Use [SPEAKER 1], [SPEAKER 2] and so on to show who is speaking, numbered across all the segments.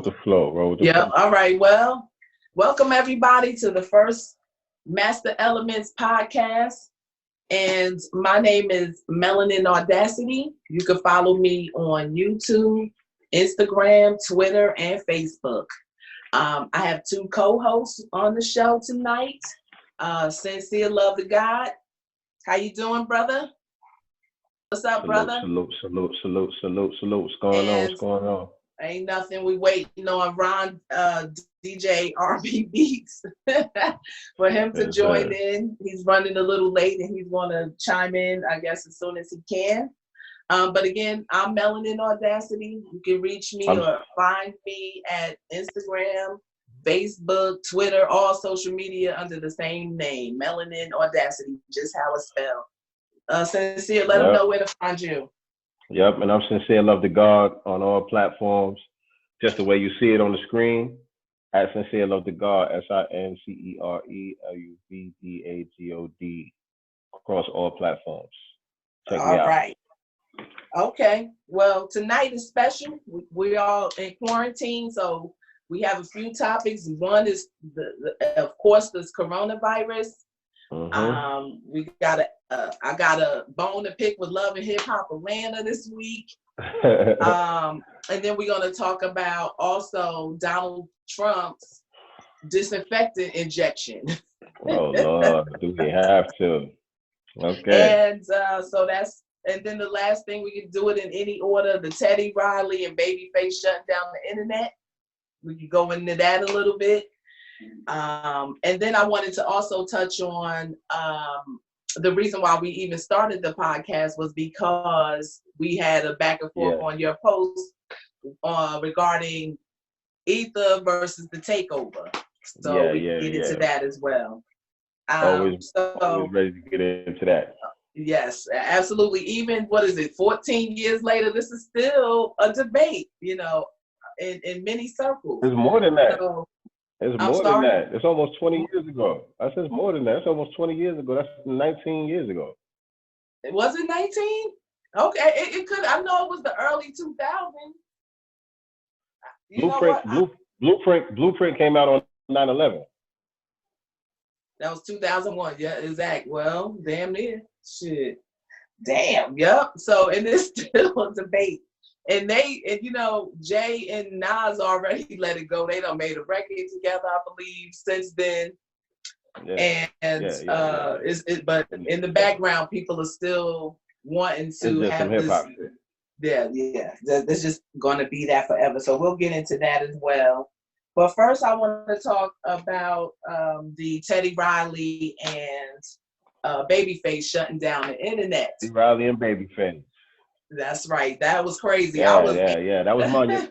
[SPEAKER 1] the flow. Roll with the
[SPEAKER 2] Yeah.
[SPEAKER 1] flow.
[SPEAKER 2] All right. Well, welcome everybody to the first Master Elements podcast. And my name is Melanin Audacity. You can follow me on YouTube, Instagram, Twitter, and Facebook. I have two co-hosts on the show tonight. Sincere Love to God. How you doing, brother? What's up, brother?
[SPEAKER 1] Salute. What's going on?
[SPEAKER 2] And
[SPEAKER 1] What's going on?
[SPEAKER 2] ain't nothing. We waiting on Ron, DJ RB Beats for him to join in. He's running a little late and he's going to chime in, I guess, as soon as he can. But again, I'm Melanin Audacity. You can reach me or find me at Instagram, Facebook, Twitter, all social media under the same name, Melanin Audacity, just how it's spelled. Sincere, let them know where to find you.
[SPEAKER 1] Yep, and I'm Sincere Love to God on all platforms, just the way you see it on the screen. At Sincere Love to God, SINCERELOVDAGOD, across all platforms. Check me out.
[SPEAKER 2] All right. Okay. Well, tonight is special. We're all in quarantine, so we have a few topics. One is, of course, this coronavirus. We got I got a bone to pick with Love and Hip Hop Atlanta this week. And then we're going to talk about also Donald Trump's disinfectant injection.
[SPEAKER 1] Oh Lord, do we have to? Okay.
[SPEAKER 2] And so that's, and then the last thing, we can do it in any order, the Teddy Riley and Babyface shutting down the internet. We can go into that a little bit. And then I wanted to also touch on the reason why we even started the podcast was because we had a back and forth on your post regarding Ether versus the takeover. So we can get into that as well.
[SPEAKER 1] Always ready to get into that.
[SPEAKER 2] Yes, absolutely. Even, what is it, 14 years later, this is still a debate, you know, in many circles.
[SPEAKER 1] It's more than that.
[SPEAKER 2] So,
[SPEAKER 1] it's more than that. It's almost 20 years ago. I said it's more than that. It's almost 20 years ago. That's 19 years ago.
[SPEAKER 2] Was it 19? Okay, it could. I know it was the early 2000s.
[SPEAKER 1] Blueprint came out on 9/11.
[SPEAKER 2] That was 2001. Yeah, exact. Well, damn near. Shit. Damn. Yep. So, and it's still a debate. And you know, Jay and Nas already let it go. They done made a record together, I believe, since then. But in the background, people are still wanting to have this. There's just going to be that forever. So we'll get into that as well. But first, I want to talk about the Teddy Riley and Babyface shutting down the internet.
[SPEAKER 1] Teddy Riley and Babyface.
[SPEAKER 2] That's right. That was crazy.
[SPEAKER 1] That was monumental.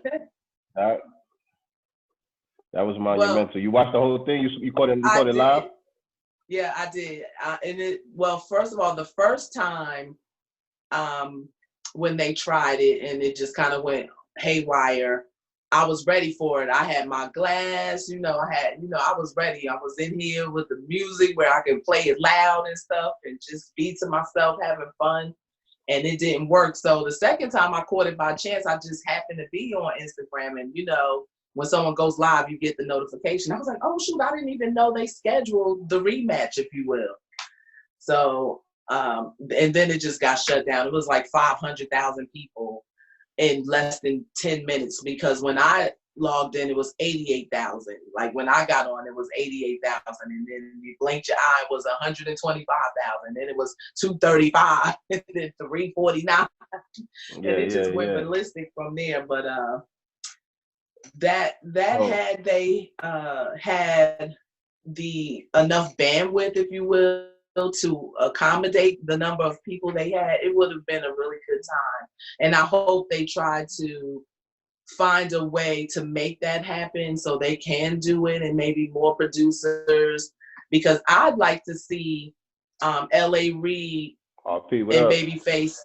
[SPEAKER 1] That was monumental. You watched the whole thing? You caught it live?
[SPEAKER 2] Yeah, I did. First of all, the first time when they tried it and it just kind of went haywire, I was ready for it. I had my glass, I was ready. I was in here with the music where I could play it loud and stuff and just be to myself having fun. And it didn't work. So the second time I caught it by chance, I just happened to be on Instagram. And, when someone goes live, you get the notification. I was like, oh, shoot, I didn't even know they scheduled the rematch, if you will. So, and then it just got shut down. It was like 500,000 people in less than 10 minutes. Because when I logged in, it was 88,000. Like when I got on, it was 88,000. And then you blinked your eye, it was 125,000. Then it was 235, and then 349. And it just went ballistic from there. But had they had the enough bandwidth, if you will, to accommodate the number of people they had, it would have been a really good time. And I hope they try to find a way to make that happen so they can do it, and maybe more producers, because I'd like to see L.A. Reid and Babyface.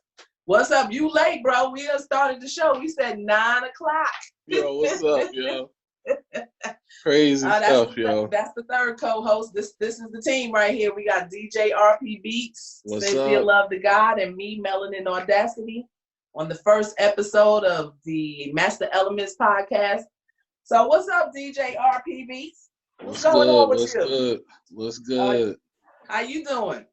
[SPEAKER 2] What's up? You late, bro. We done started the show. We said 9 o'clock.
[SPEAKER 3] Yo, what's up, yo? Crazy stuff, yo.
[SPEAKER 2] That's the third co-host. This is the team right here. We got DJ RP Beats, Sincere Love to God, and me, Melanin Audacity, on the first episode of the Master Elements podcast. So what's up, DJ RPB? What's
[SPEAKER 3] What's
[SPEAKER 2] going
[SPEAKER 3] good?
[SPEAKER 2] on with
[SPEAKER 3] What's
[SPEAKER 2] you?
[SPEAKER 3] good? What's good?
[SPEAKER 2] How you doing?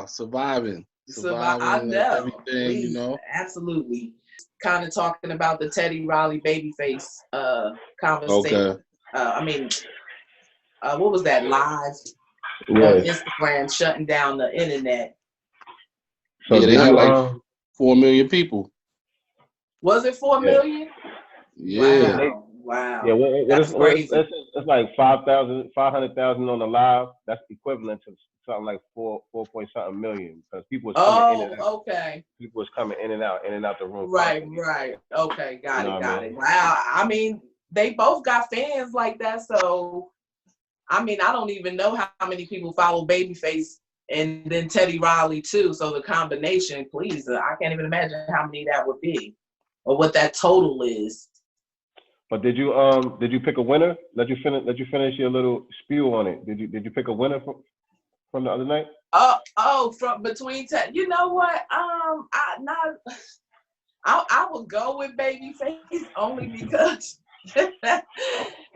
[SPEAKER 3] Surviving.
[SPEAKER 2] I
[SPEAKER 3] Surviving
[SPEAKER 2] know.
[SPEAKER 3] everything, you know.
[SPEAKER 2] Absolutely. Kind of talking about the Teddy Riley Babyface conversation.
[SPEAKER 3] Okay.
[SPEAKER 2] What was that live on Instagram shutting down the internet?
[SPEAKER 1] So
[SPEAKER 3] yeah, they had like 4 million people.
[SPEAKER 2] Was it 4 million?
[SPEAKER 3] Yeah.
[SPEAKER 2] Wow.
[SPEAKER 1] Yeah,
[SPEAKER 2] That's crazy.
[SPEAKER 1] It's like 500,000 on the live. That's equivalent to something like 4 point something million because people was coming in and out.
[SPEAKER 2] Okay.
[SPEAKER 1] People was coming in and out the room.
[SPEAKER 2] Right. Okay, got it. Wow. I mean, they both got fans like that, so I mean, I don't even know how many people follow Babyface and then Teddy Riley too. So the combination, please, I can't even imagine how many that would be or what that total is.
[SPEAKER 1] But did you pick a winner? Let you finish your little spiel on it. Did you pick a winner from the other night?
[SPEAKER 2] From between you know what? I would go with Babyface only because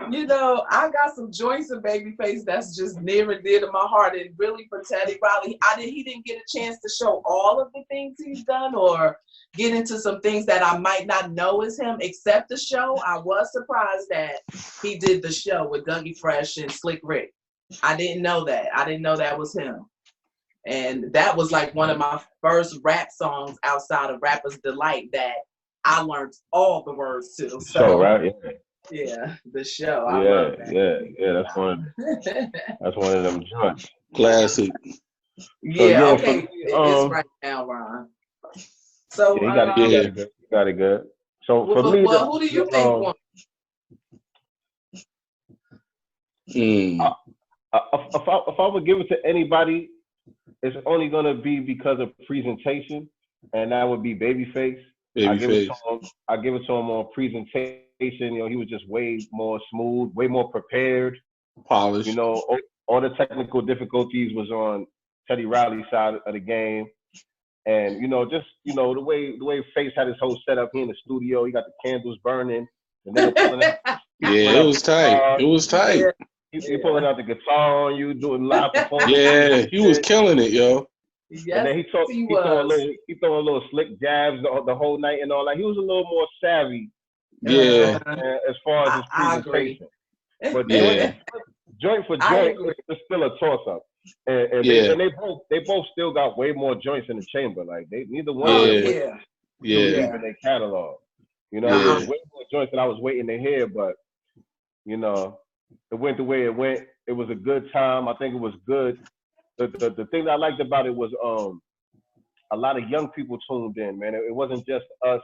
[SPEAKER 2] you know, I got some joints of Babyface that's just near and dear to my heart. And really for Teddy Riley, he didn't get a chance to show all of the things he's done or get into some things that I might not know is him, except the show. I was surprised that he did the show with Dougie Fresh and Slick Rick. I didn't know that. I didn't know that was him. And that was like one of my first rap songs outside of Rapper's Delight that I learned all the words to.
[SPEAKER 1] So right,
[SPEAKER 2] yeah, the show. I love that.
[SPEAKER 1] Yeah. That's one of them joints.
[SPEAKER 3] Classic.
[SPEAKER 2] Yeah. Okay. It's right now, Ron. So
[SPEAKER 1] you got it good. So for me,
[SPEAKER 2] who do you think won?
[SPEAKER 1] If I would give it to anybody, it's only gonna be because of presentation, and that would be Babyface. I give it to him on presentation. You know, he was just way more smooth, way more prepared,
[SPEAKER 3] polished.
[SPEAKER 1] You know, all the technical difficulties was on Teddy Riley's side of the game, and you know, just the way Face had his whole setup here in the studio. He got the candles burning, and then pulling out.
[SPEAKER 3] Yeah, it was tight. It was tight.
[SPEAKER 1] He pulling out the guitar on you, doing live performance.
[SPEAKER 3] Yeah, he was killing it, yo.
[SPEAKER 2] Yes,
[SPEAKER 1] and then he throwing little slick jabs the whole night and all that. He was a little more savvy.
[SPEAKER 3] Yeah.
[SPEAKER 1] As far as his presentation. But joint for joint, it's still a toss up. And they both still got way more joints in the chamber. Like neither one of them was too deep in their catalog. You know, there's way more joints that I was waiting to hear, but you know, it went the way it went. It was a good time. I think it was good. The thing that I liked about it was a lot of young people tuned in, man. It wasn't just us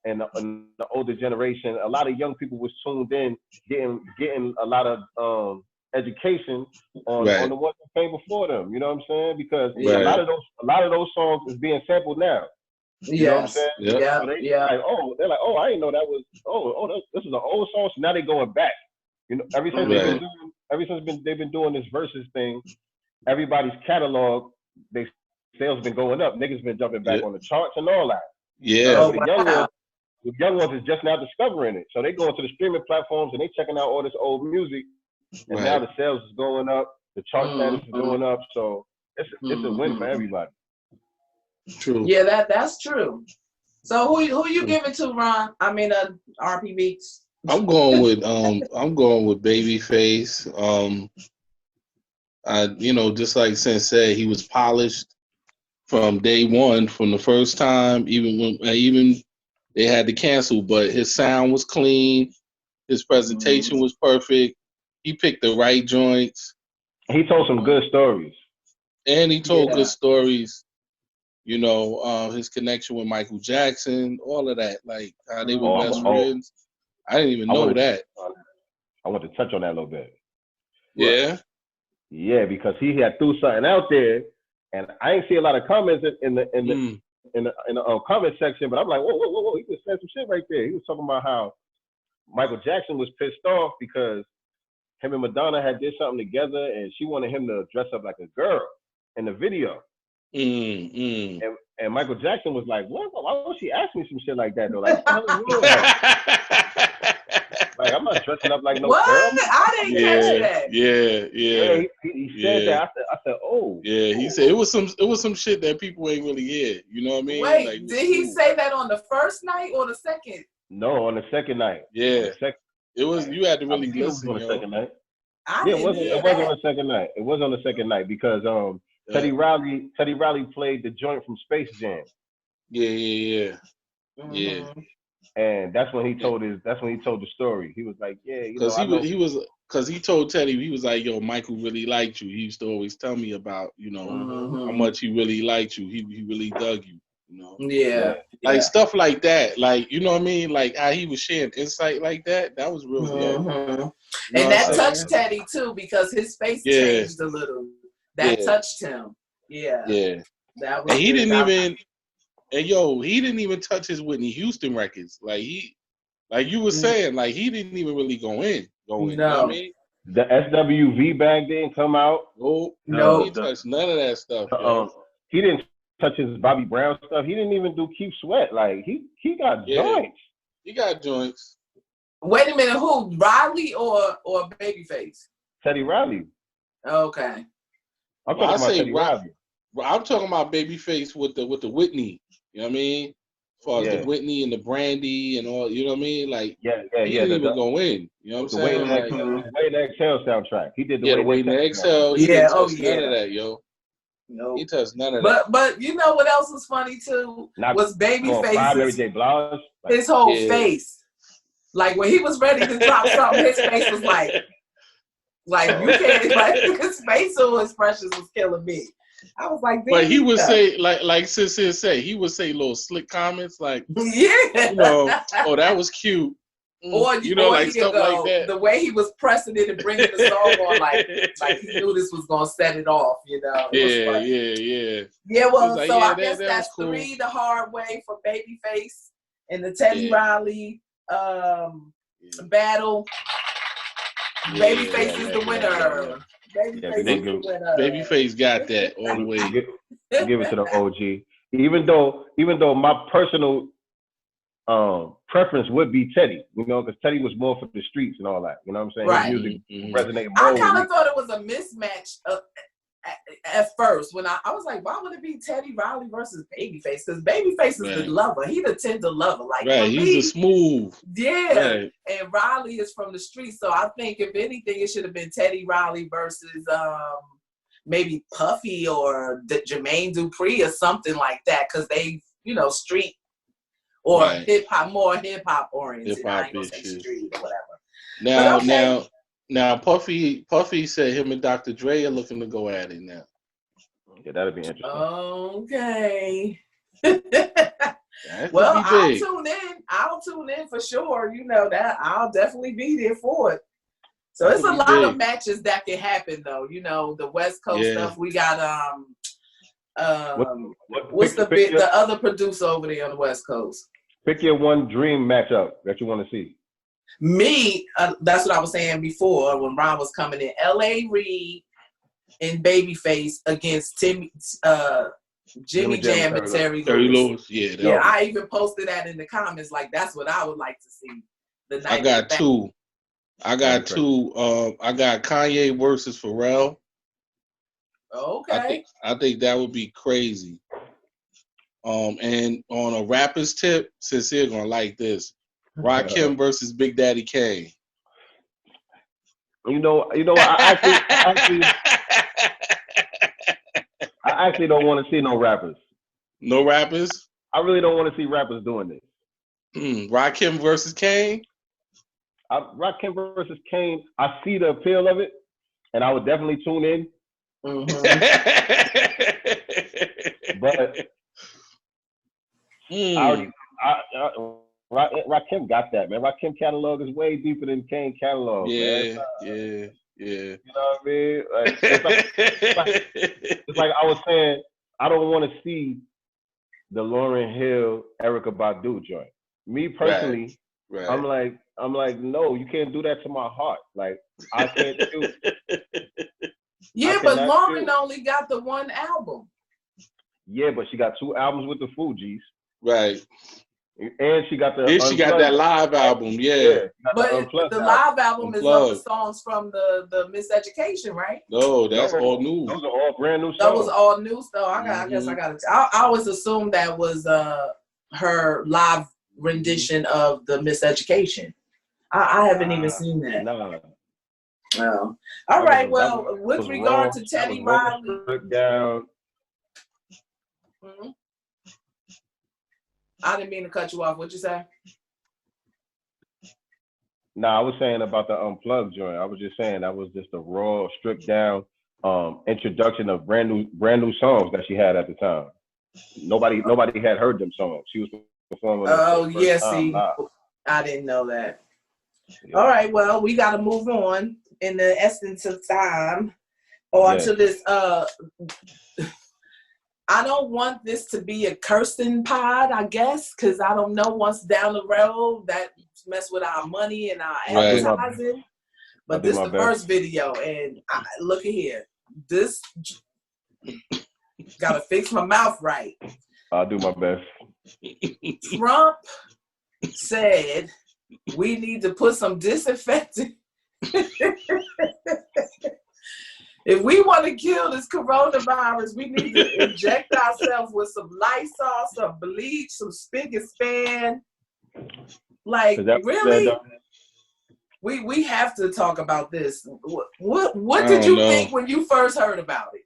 [SPEAKER 1] and the older generation. A lot of young people was tuned in, getting a lot of education on the ones that came before them. You know what I'm saying? Because a lot of those songs is being sampled now. You know what I'm saying?
[SPEAKER 2] Yeah.
[SPEAKER 1] So they're like, I didn't know that was. This is an old song. So now they're going back. You know, ever since they've been doing this Verzuz thing, everybody's catalog, they sales been going up. Niggas been jumping back on the charts and all that.
[SPEAKER 3] Yeah.
[SPEAKER 1] The young ones is just now discovering it. So they going to the streaming platforms and they checking out all this old music. And now the sales is going up. The chart status is going up. So it's a win for everybody.
[SPEAKER 3] True.
[SPEAKER 2] Yeah, that's true. So who you giving to, Ron? I mean, RPB.
[SPEAKER 3] I'm going with Babyface. Just like Sense said, he was polished from day one, from the first time, even they had to cancel, but his sound was clean, his presentation was perfect. He picked the right joints.
[SPEAKER 1] He told some good stories.
[SPEAKER 3] And he told good stories. You know, his connection with Michael Jackson, all of that, like how they were best friends. I didn't even know that.
[SPEAKER 1] I want to touch on that a little bit.
[SPEAKER 3] Yeah.
[SPEAKER 1] Yeah, because he had threw something out there, and I ain't see a lot of comments in the comment section, but I'm like, whoa, he just said some shit right there. He was talking about how Michael Jackson was pissed off because him and Madonna had did something together, and she wanted him to dress up like a girl in the video. And Michael Jackson was like, what? Why would she ask me some shit like that though? Like, what the hell is wrong with her? like, I'm not dressing up like no
[SPEAKER 2] what?
[SPEAKER 1] girl.
[SPEAKER 2] I didn't catch that.
[SPEAKER 1] Yeah. He said that. I said, oh.
[SPEAKER 3] Yeah, he said it was some shit that people ain't really hear. You know what I mean?
[SPEAKER 2] Wait,
[SPEAKER 3] like,
[SPEAKER 2] did he say that on the first night or the second?
[SPEAKER 1] No, on the second night.
[SPEAKER 3] Yeah. It was, you had to really listen,
[SPEAKER 1] on the second night.
[SPEAKER 2] It
[SPEAKER 1] was on the second night. It was on the second night because Teddy Riley played the joint from Space Jam.
[SPEAKER 3] Yeah.
[SPEAKER 2] Mm-hmm.
[SPEAKER 1] And that's when he told the story. He was like, yeah, you know,
[SPEAKER 3] because he told Teddy, he was like, yo, Michael really liked you. He used to always tell me about, you know, how much he really liked you. He really dug you, you know.
[SPEAKER 2] Yeah.
[SPEAKER 3] Like stuff like that. Like, you know what I mean? Like how he was sharing insight like that. That was real good.
[SPEAKER 2] And that touched Teddy too, because his face changed a little. That touched him. Yeah. That was,
[SPEAKER 3] and he didn't even, and yo, he didn't even touch his Whitney Houston records. Like you were saying, like he didn't even really go in.
[SPEAKER 2] No.
[SPEAKER 3] You know what I mean?
[SPEAKER 1] The SWV bag didn't come out.
[SPEAKER 3] No. He touched none of that stuff.
[SPEAKER 1] He didn't touch his Bobby Brown stuff. He didn't even do Keep Sweat. Like he got joints.
[SPEAKER 3] He got joints.
[SPEAKER 2] Wait a minute, who? Riley or Babyface?
[SPEAKER 1] Teddy Riley.
[SPEAKER 2] Okay.
[SPEAKER 1] I'm talking about Teddy Riley.
[SPEAKER 3] I'm talking about Babyface with the Whitney. You know what I mean? As far as the Whitney and the Brandy and all, you know what I mean? Like, he didn't even go in. You know what I'm saying?
[SPEAKER 1] The Waiting to Exhale soundtrack. He did
[SPEAKER 3] the Waiting to Exhale. He didn't touch none of that, yo.
[SPEAKER 2] No,
[SPEAKER 3] he touched none of that.
[SPEAKER 2] But you know what else was funny too? Was Babyface's his whole face. Like when he was ready to drop something, his face was like you can't. Like his facial expressions was killing me. I was like,
[SPEAKER 3] but he would say like Sis say, he would say little slick comments like, you know, oh that was cute.
[SPEAKER 2] Or
[SPEAKER 3] you know, like stuff like that.
[SPEAKER 2] The way he was pressing it and bringing the song on, like he knew this was gonna set it off, you know. Yeah. Well,
[SPEAKER 3] like,
[SPEAKER 2] so I guess that's cool. 3 the hard way for Babyface and the Teddy Riley battle. Babyface is the winner.
[SPEAKER 3] Babyface got that all the way.
[SPEAKER 1] Give it to the OG. Even though my personal preference would be Teddy, you know, because Teddy was more for the streets and all that. You know what I'm saying?
[SPEAKER 2] Right.
[SPEAKER 1] His music resonated more.
[SPEAKER 2] I kind of thought it was a mismatch at first when I was like, why would it be Teddy Riley versus Babyface? Because Babyface is the lover. He the tender lover. Like
[SPEAKER 3] he's a smooth.
[SPEAKER 2] Yeah. Right. And Riley is from the streets. So I think if anything, it should have been Teddy Riley versus maybe Puffy or Jermaine Dupri or something like that. Because they, you know, street or more hip hop oriented.
[SPEAKER 3] Hip-hop
[SPEAKER 2] I ain't gonna say street or whatever.
[SPEAKER 3] Now Puffy said him and Dr. Dre are looking to go at it now.
[SPEAKER 1] Yeah, that'd be interesting.
[SPEAKER 2] Okay. Well, I'll tune in for sure. You know that I'll definitely be there for it. So it's a lot of matches that can happen though. You know, the West Coast stuff. We got what's the other producer over there on the West Coast?
[SPEAKER 1] Pick your one dream matchup that you want to see.
[SPEAKER 2] Me, that's what I was saying before when Ron was coming in. L.A. Reid and Babyface against Jimmy Jam and Terry Lewis. Yeah, I even posted that in the comments. Like that's what I would like to see.
[SPEAKER 3] I got two. I got Kanye versus Pharrell.
[SPEAKER 2] Okay.
[SPEAKER 3] I think that would be crazy. And on a rapper's tip, since they're gonna like this. Rakim versus Big Daddy Kane.
[SPEAKER 1] You know, I actually don't want to see no rappers.
[SPEAKER 3] No rappers?
[SPEAKER 1] I really don't want to see rappers doing this.
[SPEAKER 3] Rakim versus Kane?
[SPEAKER 1] Rakim versus Kane, I see the appeal of it, and I would definitely tune in. But Rakim got that, man. Rakim catalog is way deeper than Kane catalog.
[SPEAKER 3] Yeah.
[SPEAKER 1] You know what I mean? Like, it's like I was saying, I don't want to see the Lauryn Hill, Erykah Badu joint. Me personally, I'm like, no, you can't do that to my heart. Like, I can't do it.
[SPEAKER 2] Yeah, but Lauryn only got the one album.
[SPEAKER 1] Yeah, but she got 2 albums with the Fugees.
[SPEAKER 3] Right.
[SPEAKER 1] And she got the
[SPEAKER 3] she got that live album, yeah.
[SPEAKER 2] But the live album is of the songs from the Miseducation, right?
[SPEAKER 3] No, that's all new.
[SPEAKER 1] Those are all brand new songs.
[SPEAKER 2] That was all new stuff. I guess I got it. I always assumed that was her live rendition of the Miseducation. I haven't even seen that.
[SPEAKER 1] No.
[SPEAKER 2] Oh. All right. Well, with regard to Teddy Riley. Mm-hmm. I didn't mean to cut you off. What'd you say?
[SPEAKER 1] No, I was saying about the Unplugged joint. I was just saying that was just a raw, stripped down introduction of brand new songs that she had at the time. Nobody had heard them songs. She was performing.
[SPEAKER 2] Oh yeah, see, I didn't know that. Yeah. All right, well, we got to move on in the essence of time, to this. I don't want this to be a cursing pod, I guess, because I don't know once down the road that mess with our money and our advertising. But this is the first video, and look at here. This gotta fix my mouth right.
[SPEAKER 1] I'll do my best.
[SPEAKER 2] Trump said we need to put some disinfectant. If we want to kill this coronavirus, we need to inject ourselves with some Lysol, some bleach, some spick and span. Like, really? We have to talk about this. What did you think when you first heard about it?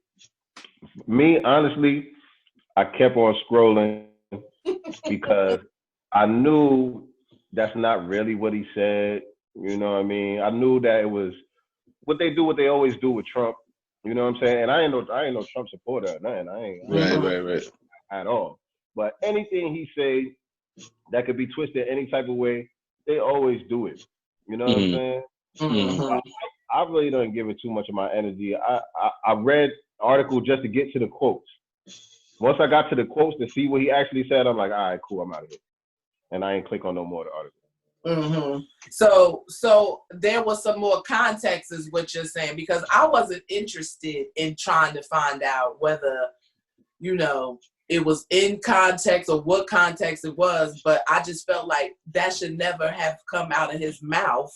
[SPEAKER 1] Me, honestly, I kept on scrolling because I knew that's not really what he said. You know what I mean? I knew that it was what they always do with Trump. You know what I'm saying? And I ain't no Trump supporter or nothing. I ain't
[SPEAKER 3] right
[SPEAKER 1] at all. But anything he say that could be twisted any type of way, they always do it. You know what I'm saying?
[SPEAKER 2] Mm-hmm.
[SPEAKER 1] I really don't give it too much of my energy. I read the article just to get to the quotes. Once I got to the quotes to see what he actually said, I'm like, all right, cool, I'm out of here. And I ain't click on no more of the article.
[SPEAKER 2] Mm-hmm. So there was some more context is what you're saying, because I wasn't interested in trying to find out whether, it was in context or what context it was, but I just felt like that should never have come out of his mouth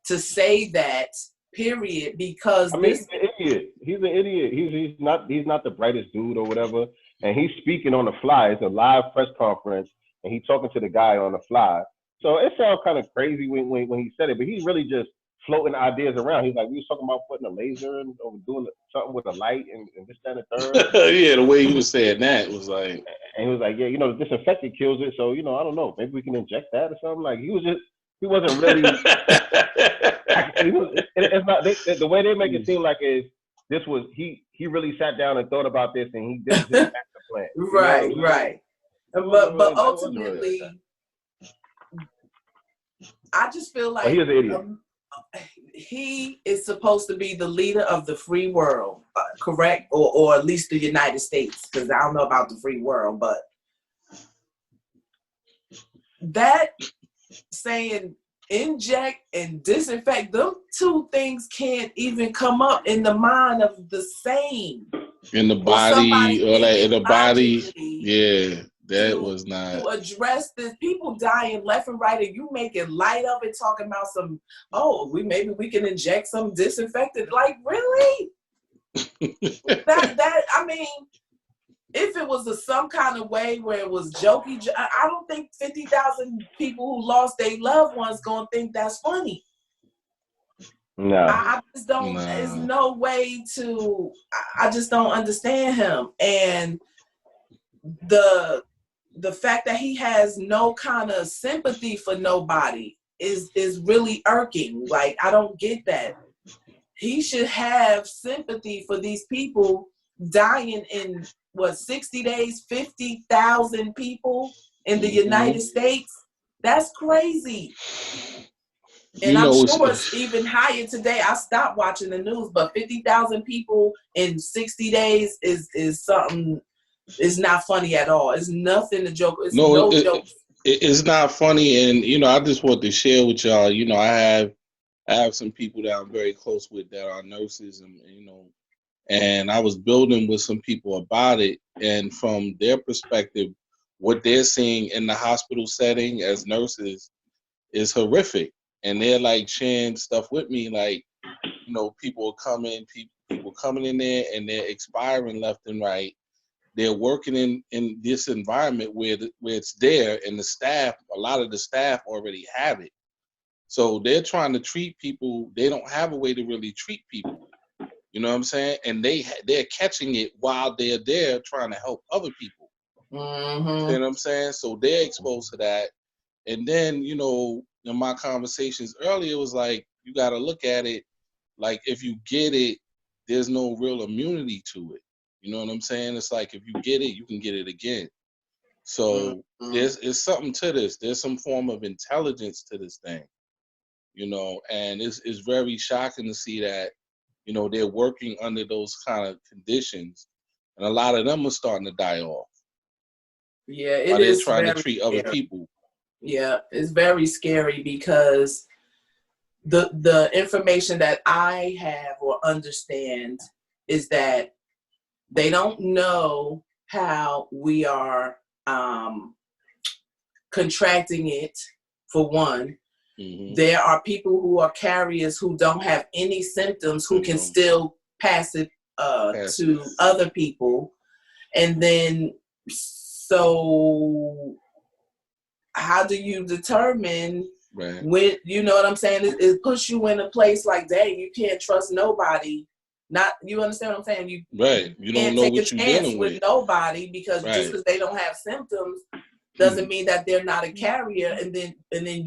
[SPEAKER 2] to say that, period, because
[SPEAKER 1] he's an idiot. He's an idiot. He's not the brightest dude or whatever. And he's speaking on the fly. It's a live press conference and he's talking to the guy on the fly. So it sounds kind of crazy when he said it, but he's really just floating ideas around. He's like, we was talking about putting a laser and doing something with a light and this, that, and the third.
[SPEAKER 3] Yeah, the way he was saying that was like,
[SPEAKER 1] and he was like, yeah, the disinfectant kills it, so I don't know, maybe we can inject that or something. Like he wasn't really. It's not the way they make it seem like he really sat down and thought about this and he did his master plan.
[SPEAKER 2] Right. But ultimately. I just feel like
[SPEAKER 1] he's an idiot.
[SPEAKER 2] He is supposed to be the leader of the free world, correct? Or at least the United States, because I don't know about the free world, but that saying inject and disinfect, them two things can't even come up in the mind of the same.
[SPEAKER 3] In the body, in the body, yeah. That was not
[SPEAKER 2] to address this. People dying left and right, and you making light of it, talking about some. Maybe we can inject some disinfectant. Like really? I mean, if it was some kind of way where it was jokey, I don't think 50,000 people who lost their loved ones gonna think that's funny.
[SPEAKER 1] No,
[SPEAKER 2] I just don't. There's no way to. I just don't understand him, and the fact that he has no kind of sympathy for nobody is really irking. Like, I don't get that. He should have sympathy for these people dying in 60 days, 50,000 people in the United States. That's crazy. And I'm sure it's even higher today. I stopped watching the news, but 50,000 people in 60 days is something. It's not funny at all. It's nothing to joke. It's no joke.
[SPEAKER 3] It's not funny, and I just want to share with y'all. I have some people that I'm very close with that are nurses, and I was building with some people about it, and from their perspective, what they're seeing in the hospital setting as nurses is horrific. And they're like sharing stuff with me, like, you know, people coming in there and they're expiring left and right. They're working in this environment where it's there, and a lot of the staff already have it. So they're trying to treat people. They don't have a way to really treat people. You know what I'm saying? And they're catching it while they're there trying to help other people.
[SPEAKER 2] Mm-hmm.
[SPEAKER 3] You know what I'm saying? So they're exposed to that. And then, you know, in my conversations earlier, it was like, you got to look at it like, if you get it, there's no real immunity to it. You know what I'm saying? It's like, if you get it, you can get it again. So there's something to this. There's some form of intelligence to this thing, you know, and it's very shocking to see that, you know, they're working under those kind of conditions, and a lot of them are starting to die off.
[SPEAKER 2] Yeah,
[SPEAKER 3] it is trying to treat other people.
[SPEAKER 2] Yeah, it's very scary because the information that I have or understand is that they don't know how we are contracting it, for one. Mm-hmm. There are people who are carriers who don't have any symptoms who can still pass it to other people. And then, so how do you determine when, you know what I'm saying? It puts you in a place like, dang, you can't trust nobody. You understand what I'm saying? You
[SPEAKER 3] don't know what you're dealing with
[SPEAKER 2] nobody, because just because they don't have symptoms doesn't mean that they're not a carrier. And then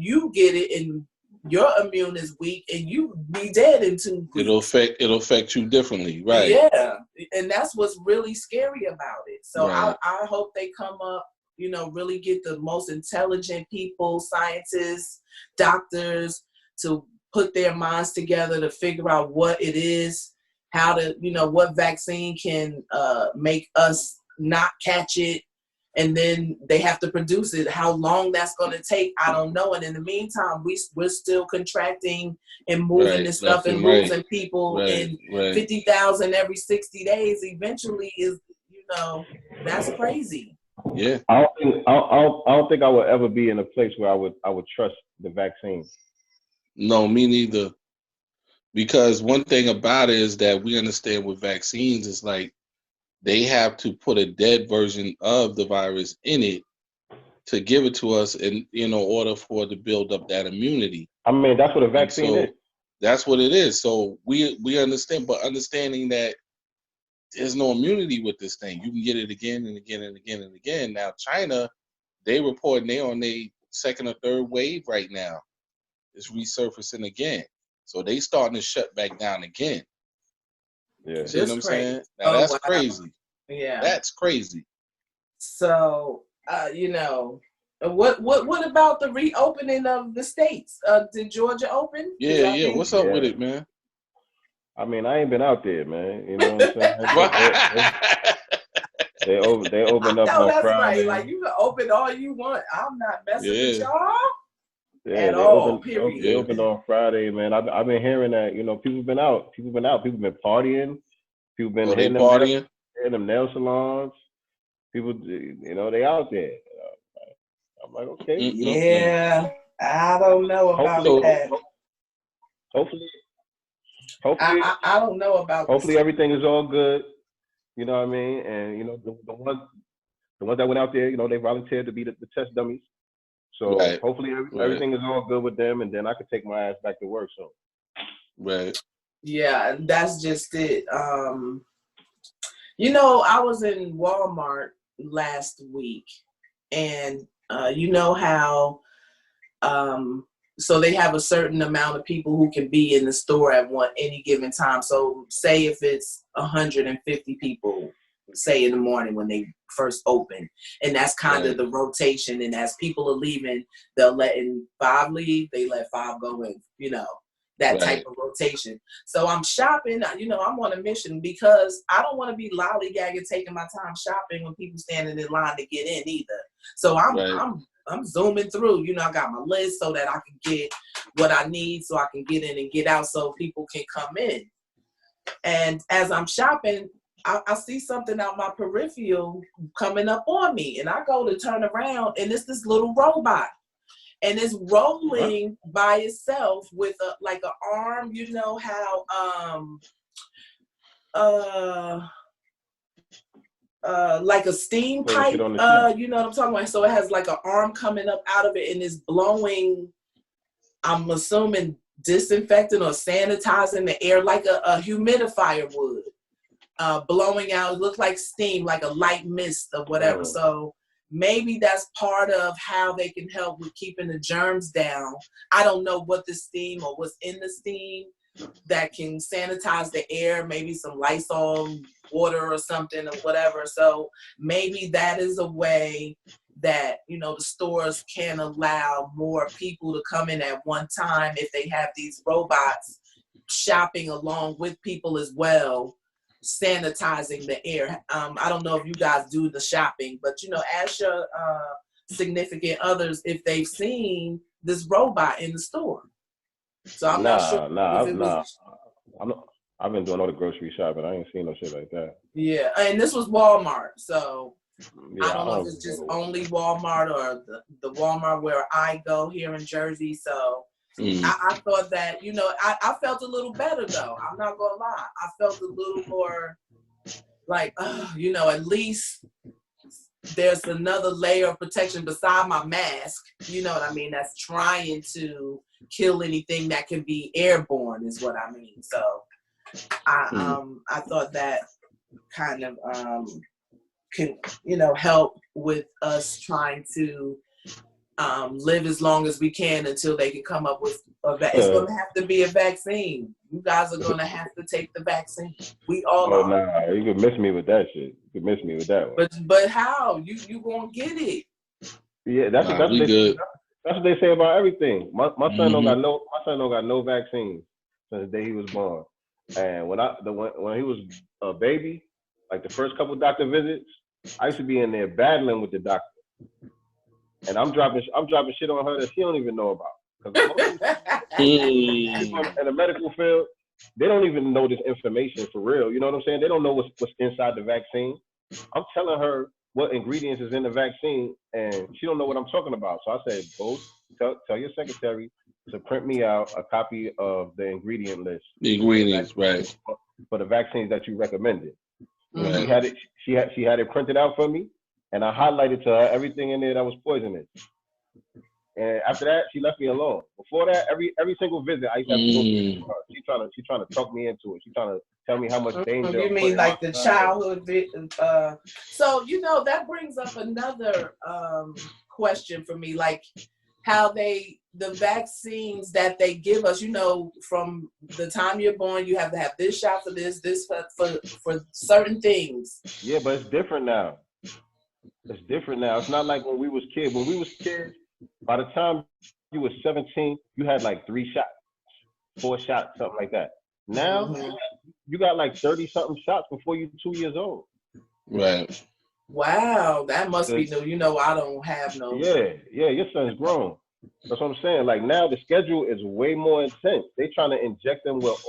[SPEAKER 2] you get it and your immune is weak and you be dead in 2 weeks.
[SPEAKER 3] It'll affect you differently, right?
[SPEAKER 2] Yeah, and that's what's really scary about it. So I hope they come up, you know, really get the most intelligent people, scientists, doctors, to put their minds together to figure out what it is, how to, you know, what vaccine can make us not catch it. And then they have to produce it. How long that's going to take, I don't know. And in the meantime, we're still contracting and moving this stuff and losing people in 50,000 every 60 days. Eventually, is, you know, that's crazy.
[SPEAKER 3] Yeah,
[SPEAKER 1] I don't think I would ever be in a place where I would trust the vaccine.
[SPEAKER 3] No, me neither. Because one thing about it is that we understand with vaccines, it's like they have to put a dead version of the virus in it to give it to us, in order for it to build up that immunity.
[SPEAKER 1] I mean, that's what a vaccine is.
[SPEAKER 3] That's what it is. So we understand, but understanding that there's no immunity with this thing. You can get it again and again and again and again. Now, China, they reporting they're on their second or third wave right now. It's resurfacing again. So they starting to shut back down again.
[SPEAKER 1] Yeah.
[SPEAKER 3] See what I'm saying? Now that's crazy.
[SPEAKER 2] Yeah.
[SPEAKER 3] That's crazy.
[SPEAKER 2] So, you know, what about the reopening of the states? Did Georgia open?
[SPEAKER 3] Yeah. What's up with it, man?
[SPEAKER 1] I mean, I ain't been out there, man. You know what I'm saying? they opened up on Friday.
[SPEAKER 2] Right. Like, you can open all you want. I'm not messing with y'all.
[SPEAKER 1] Yeah, at all. Period. They opened on Friday, man. I've been hearing that, you know, people been out. People been partying. People been hitting them nail salons. People, you know, they out there. I'm like, okay.
[SPEAKER 2] Yeah, I don't know about that.
[SPEAKER 1] Hopefully,
[SPEAKER 2] I don't know about.
[SPEAKER 1] Hopefully, everything is all good. You know what I mean? And you know, the ones that went out there, you know, they volunteered to be the test dummies. So hopefully everything is all good with them, and then I could take my ass back to work. So.
[SPEAKER 3] Right.
[SPEAKER 2] Yeah, that's just it. You know, I was in Walmart last week, and you know how so they have a certain amount of people who can be in the store at any given time. So say if it's 150 people, say in the morning when they first open, and that's kind of the rotation. And as people are leaving, they're letting 5 leave, they let 5 go in, you know, that type of rotation. So I'm shopping, you know, I'm on a mission because I don't want to be lollygagging, taking my time shopping when people standing in line to get in either. So I'm zooming through, you know, I got my list so that I can get what I need so I can get in and get out so people can come in. And as I'm shopping, I see something out my peripheral coming up on me, and I go to turn around, and it's this little robot, and it's rolling by itself with like an arm. You know how like a steam pipe. You know what I'm talking about. So it has like an arm coming up out of it, and it's blowing. I'm assuming disinfecting or sanitizing the air like a humidifier would. Blowing out, it looked like steam, like a light mist or whatever. So maybe that's part of how they can help with keeping the germs down. I don't know what the steam or what's in the steam that can sanitize the air, maybe some Lysol water or something or whatever. So maybe that is a way that, you know, the stores can allow more people to come in at one time if they have these robots shopping along with people as well, sanitizing the air. I don't know if you guys do the shopping, but, you know, ask your significant others if they've seen this robot in the store. So I'm not sure.
[SPEAKER 1] I've been doing all the grocery shopping. I ain't seen no shit like that.
[SPEAKER 2] Yeah, and this was Walmart, so I don't know if it's just only Walmart or the Walmart where I go here in Jersey. So I thought that, you know, I felt a little better though. I'm not gonna lie. I felt a little more like, you know, at least there's another layer of protection beside my mask. You know what I mean? That's trying to kill anything that can be airborne is what I mean. So I thought that kind of can, you know, help with us trying to live as long as we can until they can come up with it's going to have to be a vaccine. You guys are going to have to take the vaccine. We all are.
[SPEAKER 1] Nah, you could miss me with that shit. You could miss me with that one.
[SPEAKER 2] But how? You gonna get it?
[SPEAKER 1] Yeah, that's what they say about everything. My son don't got no vaccine since the day he was born. And when he was a baby, like the first couple doctor visits, I used to be in there battling with the doctor. And I'm dropping shit on her that she don't even know about. Because in the medical field, they don't even know this information for real. You know what I'm saying? They don't know what's inside the vaccine. I'm telling her what ingredients is in the vaccine, and she don't know what I'm talking about. So I said, go tell your secretary to print me out a copy of the ingredient list.
[SPEAKER 3] The ingredients, right?
[SPEAKER 1] For the vaccines that you recommended.
[SPEAKER 3] Right.
[SPEAKER 1] She had it printed out for me, and I highlighted to her everything in there that was poisonous. And after that, she left me alone. Before that, every single visit, I used to have to go through her. She's trying to talk me into it. She's trying to tell me how much danger.
[SPEAKER 2] You mean like the childhood? So, you know, that brings up another question for me, like how the vaccines that they give us, you know, from the time you're born, you have to have this shot for this for certain things.
[SPEAKER 1] Yeah, but it's different now. It's not like when we was kids. When we was kids, by the time you were 17, you had like 3 shots, 4 shots, something like that. Now, you got like 30-something shots before you're 2 years old.
[SPEAKER 3] Right.
[SPEAKER 2] Wow, that must be new. You know, I don't have no.
[SPEAKER 1] Yeah, your son's grown. That's what I'm saying. Like now, the schedule is way more intense. They trying to inject them with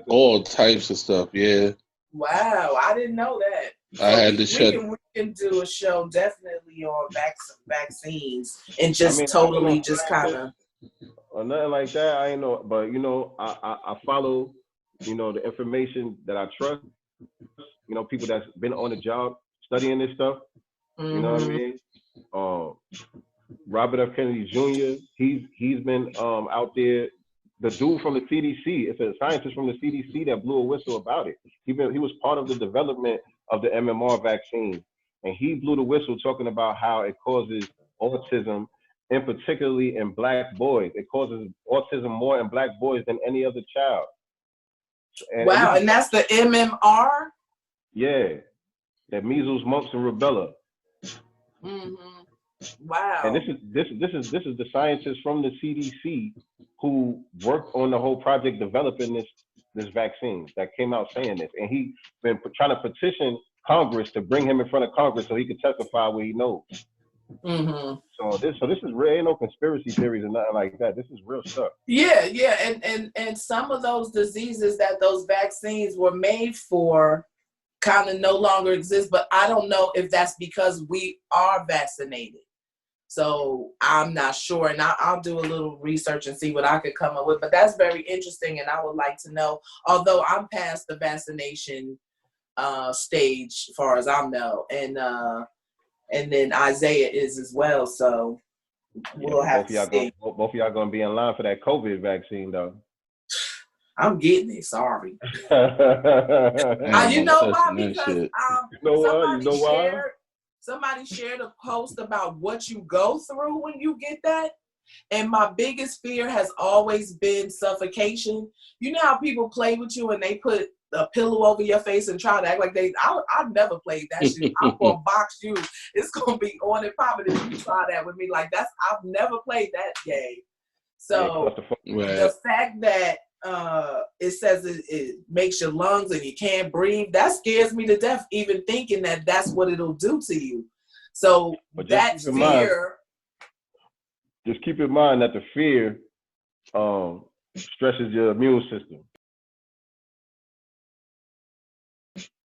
[SPEAKER 1] all types of
[SPEAKER 3] stuff. Yeah.
[SPEAKER 2] Wow, I didn't know that.
[SPEAKER 3] I had to
[SPEAKER 2] we can do a show definitely on vaccines and just totally just kind of.
[SPEAKER 1] Or nothing like that. I ain't know, but you know, I follow, you know, the information that I trust. You know, people that's been on the job studying this stuff. You know what I mean? Robert F. Kennedy Jr. He's been out there. The dude from the CDC, it's a scientist from the CDC that blew a whistle about it. He was part of the development of the MMR vaccine, and he blew the whistle talking about how it causes autism, and particularly in Black boys. It causes autism more in Black boys than any other child.
[SPEAKER 2] Wow, and that's the MMR?
[SPEAKER 1] Yeah, the measles, mumps, and rubella.
[SPEAKER 2] Wow.
[SPEAKER 1] And this is the scientists from the CDC who worked on the whole project developing this vaccine that came out saying this. And he's been trying to petition Congress to bring him in front of Congress so he could testify what he knows. So this is real. Ain't no conspiracy theories or nothing like that. This is real stuff.
[SPEAKER 2] Yeah, and some of those diseases that those vaccines were made for kind of no longer exists, but I don't know if that's because we are vaccinated. So I'm not sure, and I'll do a little research and see what I could come up with. But that's very interesting, and I would like to know, although I'm past the vaccination stage as far as I know, and then Isaiah is as well, so we'll have to see.
[SPEAKER 1] Both of y'all gonna be in line for that COVID vaccine, though.
[SPEAKER 2] I'm getting it. Sorry. You know why? Because somebody shared a post about what you go through when you get that, and my biggest fear has always been suffocation. You know how people play with you and they put a pillow over your face and try to act like I've never played that shit. I'm gonna box you. It's gonna be on and popping if you try that with me. Like I've never played that game. So the fact that it says it makes your lungs and you can't breathe, that scares me to death, even thinking that that's what it'll do to you. So that fear.
[SPEAKER 1] Just keep in mind that the fear stresses your immune system.